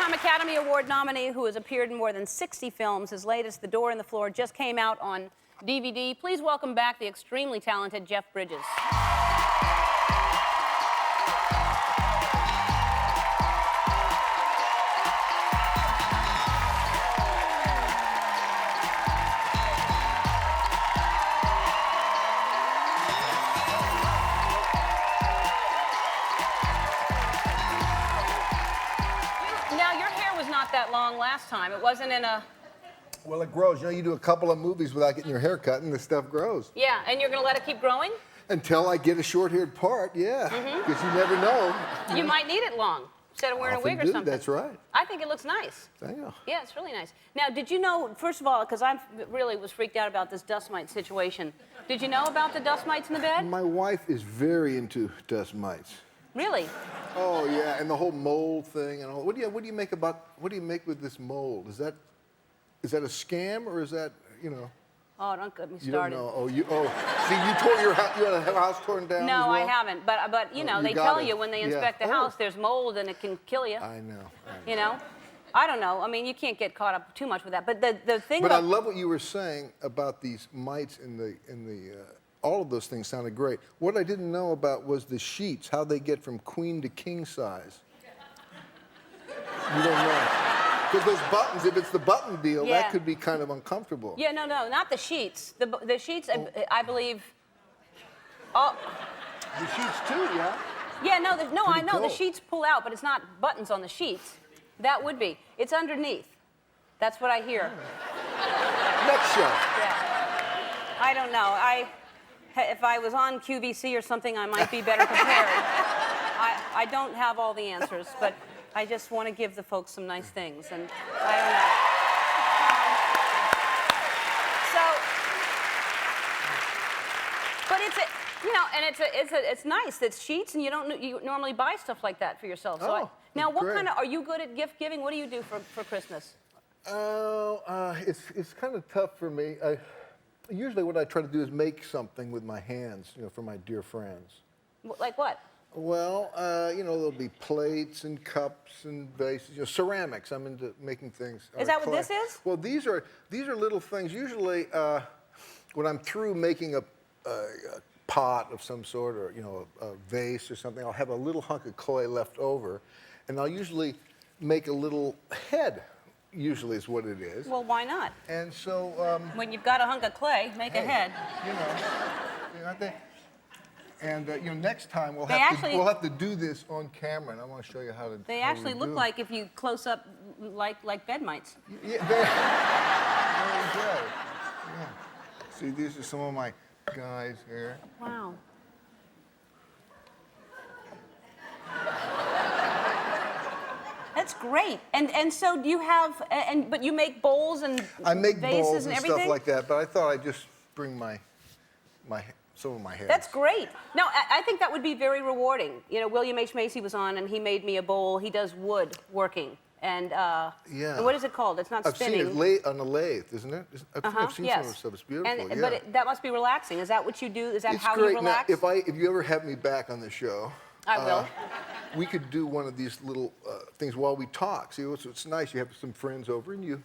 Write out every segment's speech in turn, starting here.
Four-time Academy Award nominee who has appeared in more than 60 films. His latest, The Door in the Floor, just came out on DVD. Please welcome back the extremely talented Jeff Bridges. Not that long last time. It wasn't in a... Well, it grows. You know, you do a couple of movies without getting your hair cut, and the stuff grows. Yeah, and you're going to let it keep growing? Until I get a short-haired part, yeah. Because you never know. You might need it long, instead of wearing a wig or something. That's right. I think it looks nice. Thank you. Yeah, it's really nice. Now, did you know, first of all, because I really was freaked out about this dust mite situation, did you know about the dust mites in the bed? My wife is very into dust mites. Really? Oh yeah, and the whole mold thing and all. What do you make with this mold? Is that a scam or is that, you know? Oh, don't get me You started. don't know. See, you had a house torn down. No, as well? I haven't. But you know, they tell you when they inspect the house, there's mold and it can kill you. I know. You know? I don't know. I mean, you can't get caught up too much with that. But the thing. But I love what you were saying about these mites in the. All of those things sounded great. What I didn't know about was the sheets, how they get from queen to king size. You don't know. Because those buttons, if it's the button deal, that could be kind of uncomfortable. Yeah, no, not the sheets. The sheets, I believe. Oh. The sheets too, yeah? Yeah, no, I know. Cool. The sheets pull out, but it's not buttons on the sheets. That would be. It's underneath. That's what I hear. Next show. Yeah. I don't know. If I was on QVC or something, I might be better prepared. I don't have all the answers, but I just want to give the folks some nice things, and I don't know. But it's nice. It's sheets, and you normally buy stuff like that for yourself. So now, what kind of, are you good at gift giving? What do you do for Christmas? It's kind of tough for me. Usually what I try to do is make something with my hands, you know, for my dear friends. Like what? Well, you know, there'll be plates and cups and vases, you know, ceramics. I'm into making things. Is that what this is? Well, these are little things. Usually, when I'm through making a pot of some sort, or, you know, a vase or something, I'll have a little hunk of clay left over, and I'll usually make a little head. Usually is what it is. Well, why not? And so... when you've got a hunk of clay, make a head. You know, and you know, next time we'll have to do this on camera, and I want to show you how to. They actually look like, if you close up, like bed mites. Yeah, very good. Yeah. See, these are some of my guys here. Wow. That's great. And so do you have, but you make bowls and I make vases bowls and everything? stuff like that, but I thought I'd just bring some of my hair. That's great. No, I think that would be very rewarding. You know, William H. Macy was on, and he made me a bowl. He does wood working. And, yeah. And what is it called? It's not spinning. I've seen it on a lathe, isn't it? I've seen some of the stuff. It's beautiful, yeah. But that must be relaxing. Is that what you do? Is that it's how great. you relax? Now, if you ever have me back on the show, I will. We could do one of these little things while we talk. See, it's nice. You have some friends over, and you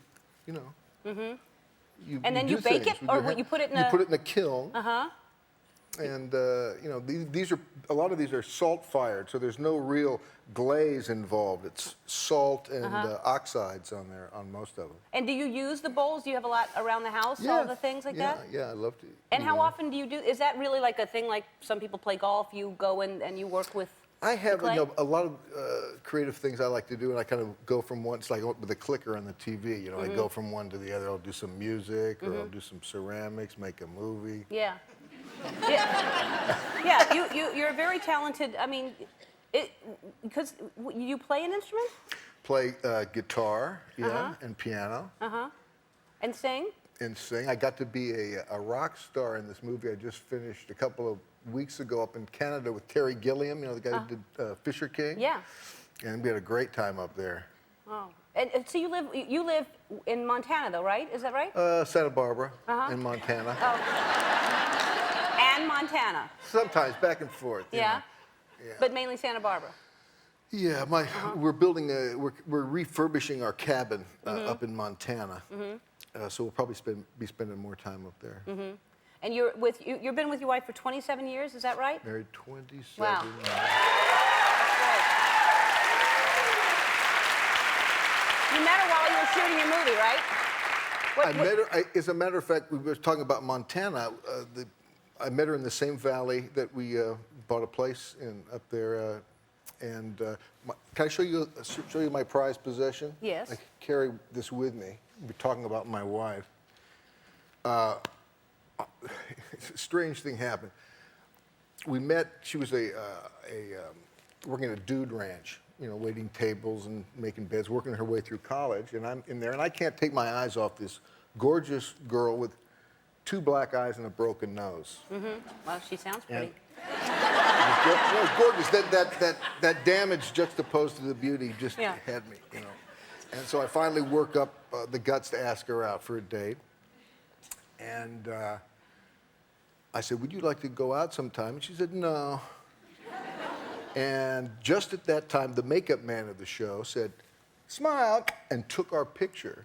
know. Mm-hmm. And then you bake it, or you put it in a... You put it in a kiln. Uh-huh. And, you know, a lot of these are salt-fired, so there's no real glaze involved. It's salt and oxides on there, on most of them. And do you use the bowls? Do you have a lot around the house, all the things like that? Yeah, I love to. And how often do you do, is that really like a thing like some people play golf, you go in and you work with I have a lot of creative things I like to do, and I kind of go from one, it's like with a clicker on the TV, you know, I go from one to the other. I'll do some music, or I'll do some ceramics, make a movie. Yeah. Yeah, you're very talented. I mean, because you play an instrument? Play guitar, and piano. And sing? And sing. I got to be a rock star in this movie I just finished a couple of weeks ago up in Canada with Terry Gilliam, you know, the guy who did Fisher King. Yeah. And we had a great time up there. Oh. And so you live in Montana, though, right? Is that right? Santa Barbara in Montana. Oh. And Montana. Sometimes back and forth. Yeah? Yeah. But mainly Santa Barbara. Yeah, we're building we're refurbishing our cabin up in Montana. So we'll probably be spending more time up there. And you've been with your wife for 27 years, is that right? Married 27 Wow. years. You met her while you were shooting your movie, right? I met her, as a matter of fact, we were talking about Montana. I met her in the same valley that we bought a place in up there. Can I show you my prized possession? Yes. I carry this with me. We're talking about my wife. A strange thing happened. We met. She was working at a dude ranch, waiting tables and making beds, working her way through college. And I'm in there, and I can't take my eyes off this gorgeous girl with 2 black eyes and a broken nose. Well, she sounds pretty. It was gorgeous. That damage juxtaposed to the beauty just had me, And so I finally work up the guts to ask her out for a date. And I said, would you like to go out sometime? And she said, no. And just at that time, the makeup man of the show said, smile, and took our picture.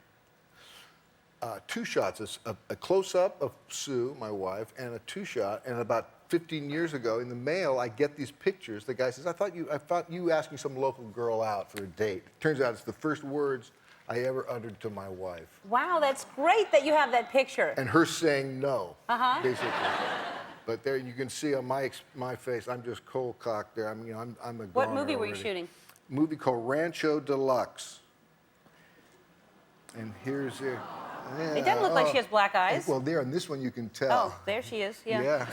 2 shots, a close-up of Sue, my wife, and a 2-shot. And about 15 years ago, in the mail, I get these pictures. The guy says, I thought you asking some local girl out for a date. Turns out it's the first words I ever uttered to my wife. Wow, that's great that you have that picture. And her saying no, basically. But there you can see on my face, I'm just cold-cocked there. I'm a goner. What movie were already. you shooting? A movie called Rancho Deluxe. And here's it. Yeah, It doesn't look like she has black eyes. Well, there, on this one you can tell. Oh, there she is, yeah. Yeah.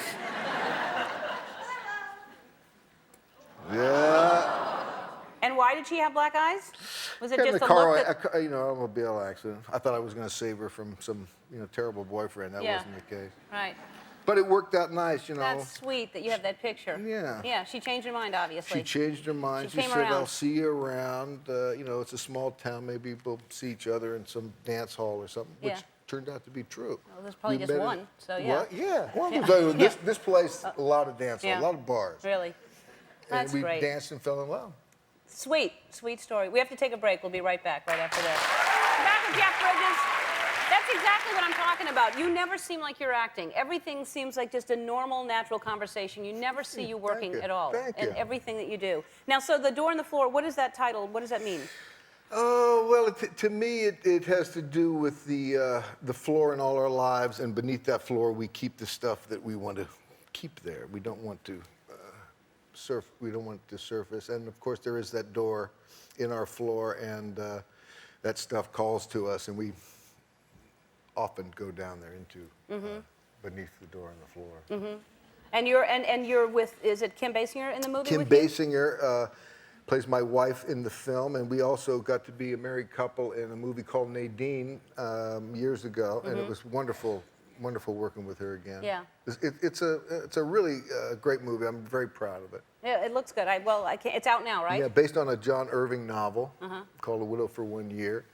Yeah. And why did she have black eyes? Was it Got in just the a car, look that... automobile accident. I thought I was going to save her from some, terrible boyfriend. That wasn't the case. Right. But it worked out nice, That's sweet that you have that picture. Yeah. Yeah, she changed her mind, obviously. She changed her mind. She She came said, around. I'll see you around. It's a small town. Maybe we'll see each other in some dance hall or something, which turned out to be true. Well, there's probably We just met one, so yeah. What? Yeah. One Yeah. was, this place, a lot of dance halls, a lot of bars. Really? That's and we great. danced and fell in love. Sweet, sweet story. We have to take a break. We'll be right back after this. Back with Jeff Bridges. That's exactly what I'm talking about. You never seem like you're acting. Everything seems like just a normal, natural conversation. You never see you working at all. Thank in you. everything that you do. Now, so The Door on the Floor, what is that title? What does that mean? Oh, well, to me, it has to do with the floor in all our lives, and beneath that floor, we keep the stuff that we want to keep there. We don't want to we don't want it to surface. And of course, there is that door in our floor, and that stuff calls to us, and we often go down there into beneath the door on the floor. And you're with, is it Kim Basinger in the movie? Kim with you? Basinger plays my wife in the film, and we also got to be a married couple in a movie called Nadine years ago, and it was wonderful working with her again. Yeah. It's a really great movie. I'm very proud of it. Yeah, it looks good. I can't, it's out now, right? Yeah, based on a John Irving novel called A Widow for 1 Year.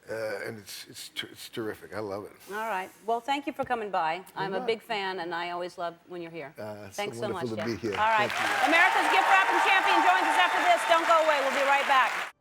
And it's terrific. I love it. All right. Well, thank you for coming by. I'm a big fan, and I always love when you're here. It's Thanks so much, wonderful to Jeff. be here. All right. Thank you. America's gift wrapping champion joins us after this. Don't go away. We'll be right back.